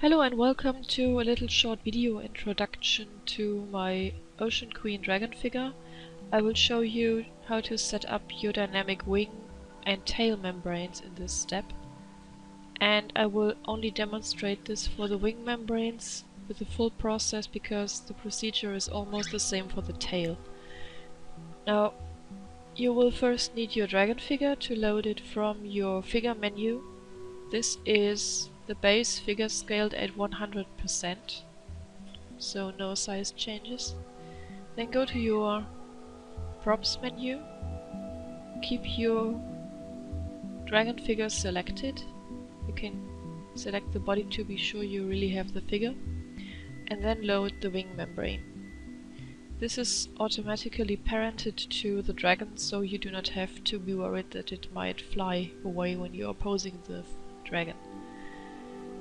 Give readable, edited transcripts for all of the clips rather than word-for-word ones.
Hello and welcome to a little short video introduction to my OceanQueen dragon figure. I will show you how to set up your dynamic wing and tail membranes in this step. And I will only demonstrate this for the wing membranes with the full process because the procedure is almost the same for the tail. Now, you will first need your dragon figure to load it from your figure menu. This is the base figure scaled at 100%, so no size changes. Then go to your props menu, keep your dragon figure selected. You can select the body to be sure you really have the figure, and then load the wing membrane. This is automatically parented to the dragon, so you do not have to be worried that it might fly away when you are posing the dragon.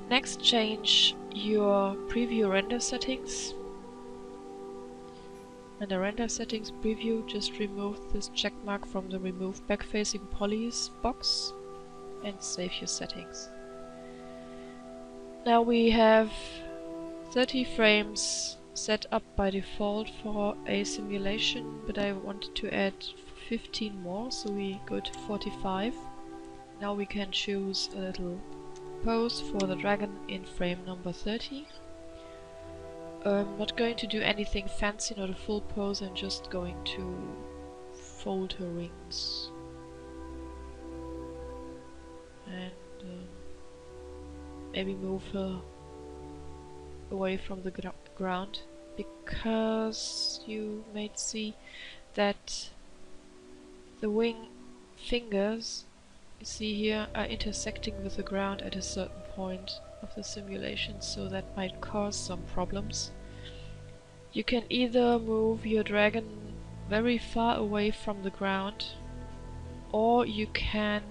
Next, change your preview render settings. In the render settings preview, just remove this checkmark from the remove backfacing polys box and save your settings. Now we have 30 frames set up by default for a simulation, but I wanted to add 15 more, so we go to 45. Now we can choose a little pose for the dragon in frame number 30. I'm not going to do anything fancy, not a full pose, I'm just going to fold her wings and maybe move her away from the ground, because you may see that the wing fingers you see here are intersecting with the ground at a certain point of the simulation, so that might cause some problems. You can either move your dragon very far away from the ground, or you can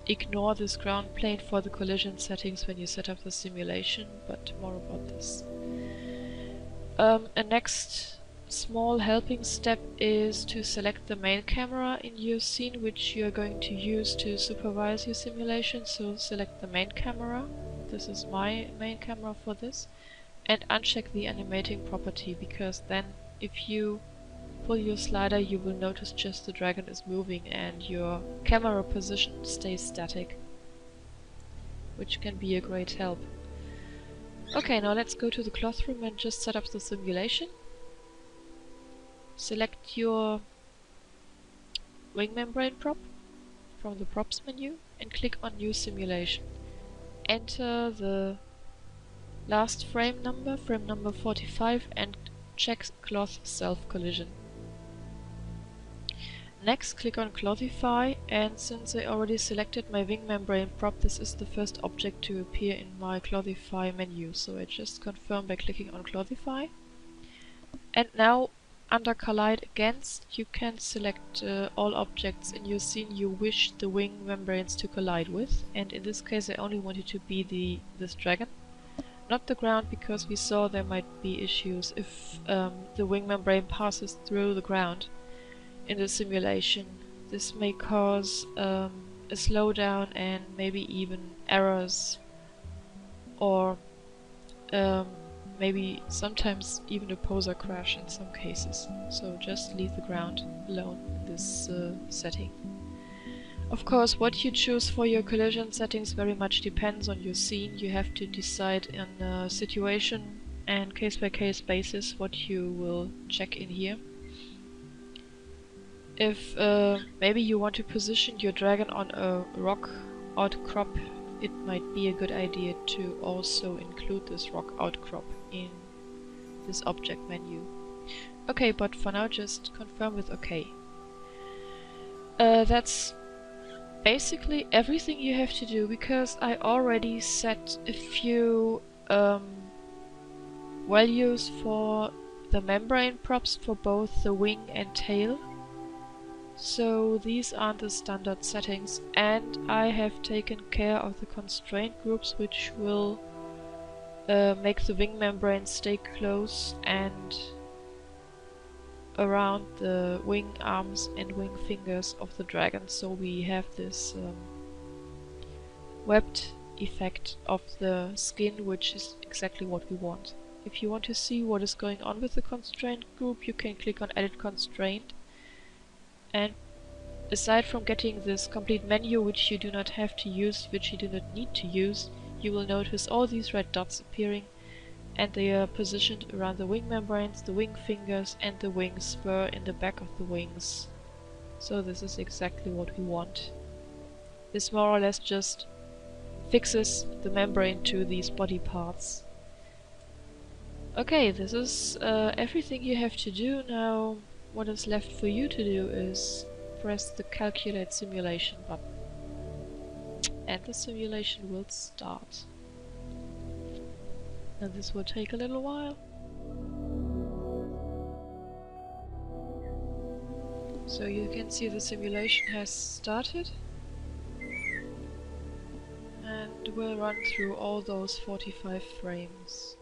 ignore this ground plane for the collision settings when you set up the simulation, but more about this. A next small helping step is to select the main camera in your scene, which you are going to use to supervise your simulation. So select the main camera, this is my main camera for this, and uncheck the animating property, because then if you pull your slider you will notice just the dragon is moving and your camera position stays static, which can be a great help. Okay, now let's go to the cloth room and just set up the simulation. Select your wing membrane prop from the props menu and click on new simulation. Enter the last frame number 45, and check cloth self collision. Next, click on Clothify, and since I already selected my wing membrane prop, this is the first object to appear in my Clothify menu, so I just confirm by clicking on Clothify. And now, under Collide Against, you can select all objects in your scene you wish the wing membranes to collide with, and in this case I only want it to be this dragon, not the ground, because we saw there might be issues if the wing membrane passes through the ground in the simulation. This may cause a slowdown and maybe even errors, or maybe sometimes even a poser crash in some cases. So just leave the ground alone in this setting. Of course, what you choose for your collision settings very much depends on your scene. You have to decide in a situation and case-by-case basis what you will check in here. If maybe you want to position your dragon on a rock outcrop, it might be a good idea to also include this rock outcrop in this object menu. Okay, but for now just confirm with OK. That's basically everything you have to do, because I already set a few values for the membrane props for both the wing and tail. So these are the standard settings, and I have taken care of the constraint groups, which will make the wing membrane stay close and around the wing arms and wing fingers of the dragon, so we have this webbed effect of the skin, which is exactly what we want. If you want to see what is going on with the constraint group, you can click on Edit Constraint, and aside from getting this complete menu, which you do not have to use, which you do not need to use, you will notice all these red dots appearing, and they are positioned around the wing membranes, the wing fingers, and the wing spur in the back of the wings. So this is exactly what we want. This more or less just fixes the membrane to these body parts. Okay, this is everything you have to do. Now what is left for you to do is press the Calculate Simulation button. And the simulation will start. And this will take a little while. So you can see the simulation has started. And we'll run through all those 45 frames.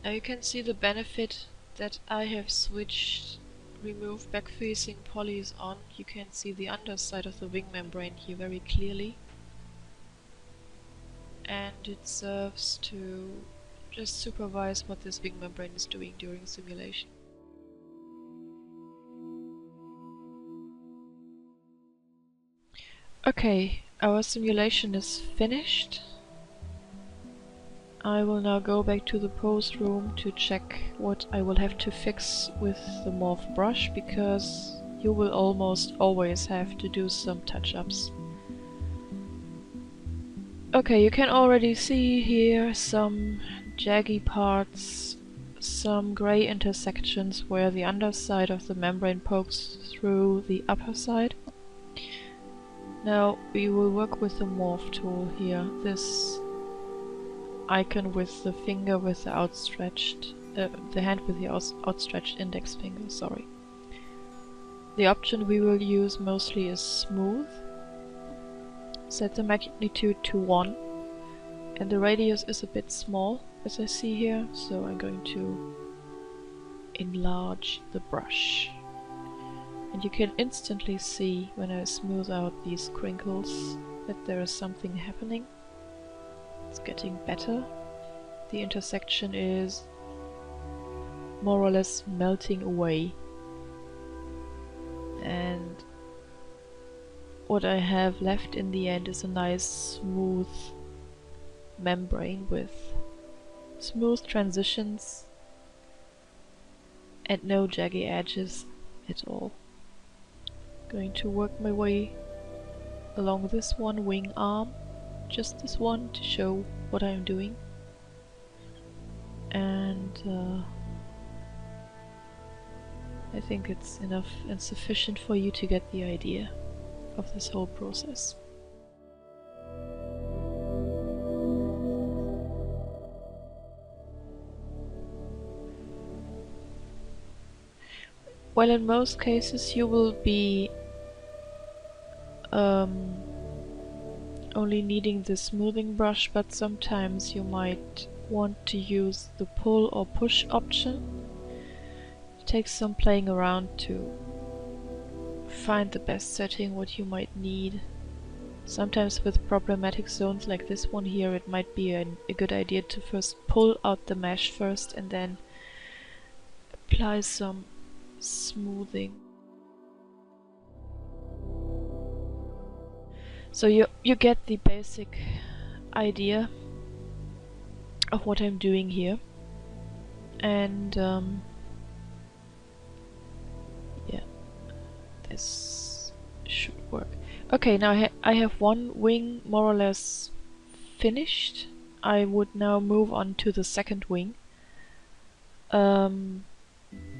Now you can see the benefit that I have switched remove back-facing polys on. You can see the underside of the wing membrane here very clearly. And it serves to just supervise what this wing membrane is doing during simulation. Okay, our simulation is finished. I will now go back to the pose room to check what I will have to fix with the morph brush, because you will almost always have to do some touch-ups. Okay, you can already see here some jaggy parts, some gray intersections where the underside of the membrane pokes through the upper side. Now we will work with the morph tool here, this icon with the finger with the outstretched, the hand with the outstretched index finger, sorry. The option we will use mostly is smooth. Set the magnitude to 1, and the radius is a bit small, as I see here, so I'm going to enlarge the brush. And you can instantly see when I smooth out these crinkles that there is something happening. It's getting better. The intersection is more or less melting away. And what I have left in the end is a nice smooth membrane with smooth transitions and no jaggy edges at all. Going to work my way along this one wing arm, just this one, to show what I'm doing. And I think it's enough and sufficient for you to get the idea of this whole process. Well, in most cases you will be only needing the smoothing brush, but sometimes you might want to use the pull or push option. It takes some playing around to find the best setting, what you might need. Sometimes with problematic zones like this one here, it might be a good idea to first pull out the mesh first and then apply some smoothing. So you get the basic idea of what I'm doing here, and yeah, this should work. Okay, now I have one wing more or less finished. I would now move on to the second wing.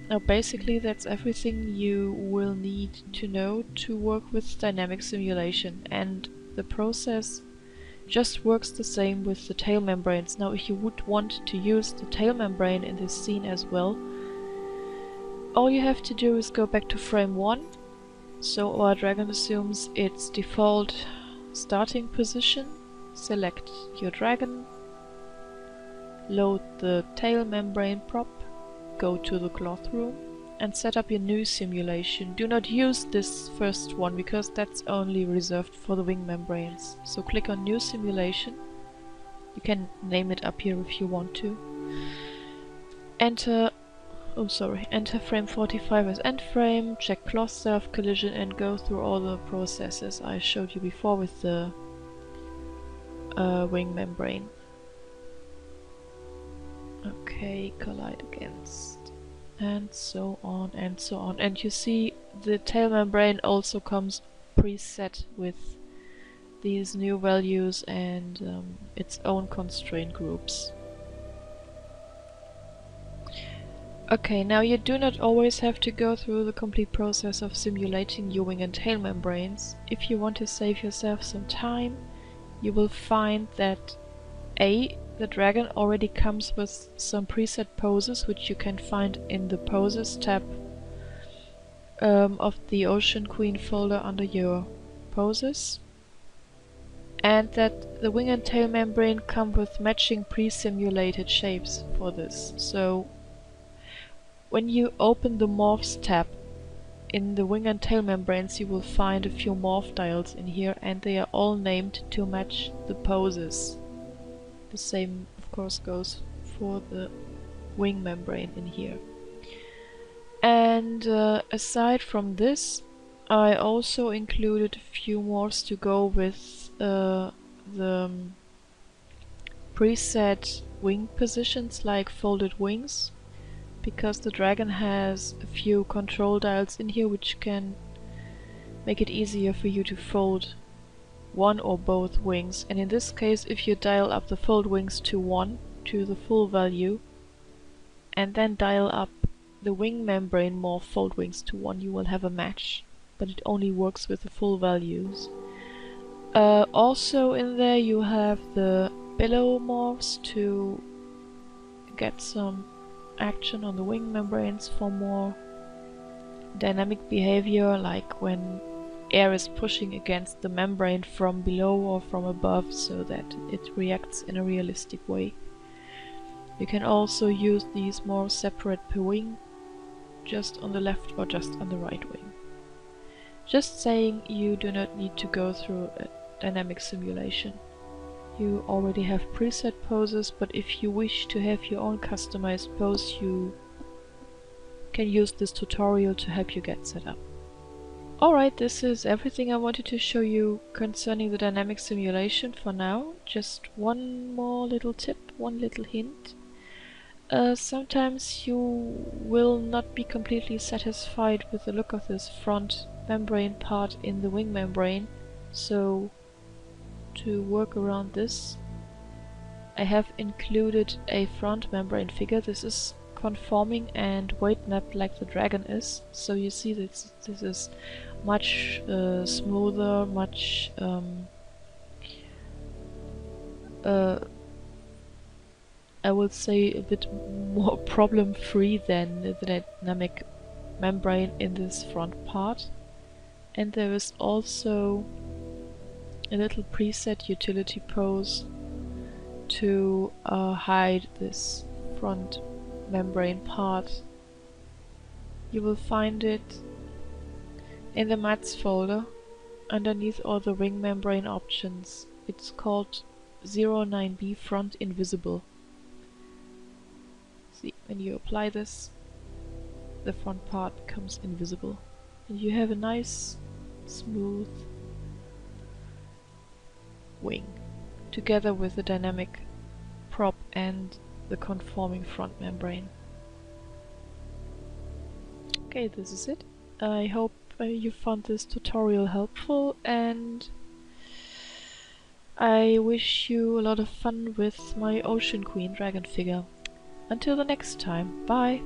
Now basically that's everything you will need to know to work with dynamic simulation, and the process just works the same with the tail membranes. Now if you would want to use the tail membrane in this scene as well, all you have to do is go back to frame 1. So our dragon assumes its default starting position, select your dragon, load the tail membrane prop, go to the cloth room, and set up your new simulation. Do not use this first one because that's only reserved for the wing membranes. So click on New Simulation. You can name it up here if you want to. Enter frame 45 as end frame, check cloth self collision and go through all the processes I showed you before with the wing membrane. Okay, collide against, and so on and so on. And you see the tail membrane also comes preset with these new values and its own constraint groups. Okay, now you do not always have to go through the complete process of simulating your wing and tail membranes. If you want to save yourself some time, you will find that the dragon already comes with some preset poses, which you can find in the Poses tab of the OceanQueen folder under your Poses. And that the wing and tail membrane come with matching pre-simulated shapes for this. So when you open the Morphs tab in the wing and tail membranes, you will find a few morph dials in here, and they are all named to match the poses. The same, of course, goes for the wing membrane in here. And aside from this, I also included a few morphs to go with the preset wing positions, like folded wings, because the dragon has a few control dials in here which can make it easier for you to fold one or both wings. And in this case, if you dial up the fold wings to 1, to the full value, and then dial up the wing membrane morph fold wings to 1, you will have a match, but it only works with the full values. Also in there you have the billow morphs to get some action on the wing membranes for more dynamic behavior, like when air is pushing against the membrane from below or from above, so that it reacts in a realistic way. You can also use these more separate per wing, just on the left or just on the right wing. Just saying, you do not need to go through a dynamic simulation. You already have preset poses, but if you wish to have your own customized pose, you can use this tutorial to help you get set up. Alright, this is everything I wanted to show you concerning the dynamic simulation for now. Just one more little tip, one little hint. Sometimes you will not be completely satisfied with the look of this front membrane part in the wing membrane, so to work around this, I have included a front membrane figure. This is conforming and weight mapped like the dragon is, so you see this is much smoother, much I would say a bit more problem-free than the dynamic membrane in this front part. And there is also a little preset utility pose to hide this front membrane part. You will find it in the mats folder underneath all the wing membrane options. It's called 09B front invisible. See, when you apply this, the front part becomes invisible, and you have a nice smooth wing together with the dynamic prop and the conforming front membrane. Okay, this is it. I hope you found this tutorial helpful, and I wish you a lot of fun with my OceanQueen dragon figure. Until the next time, bye!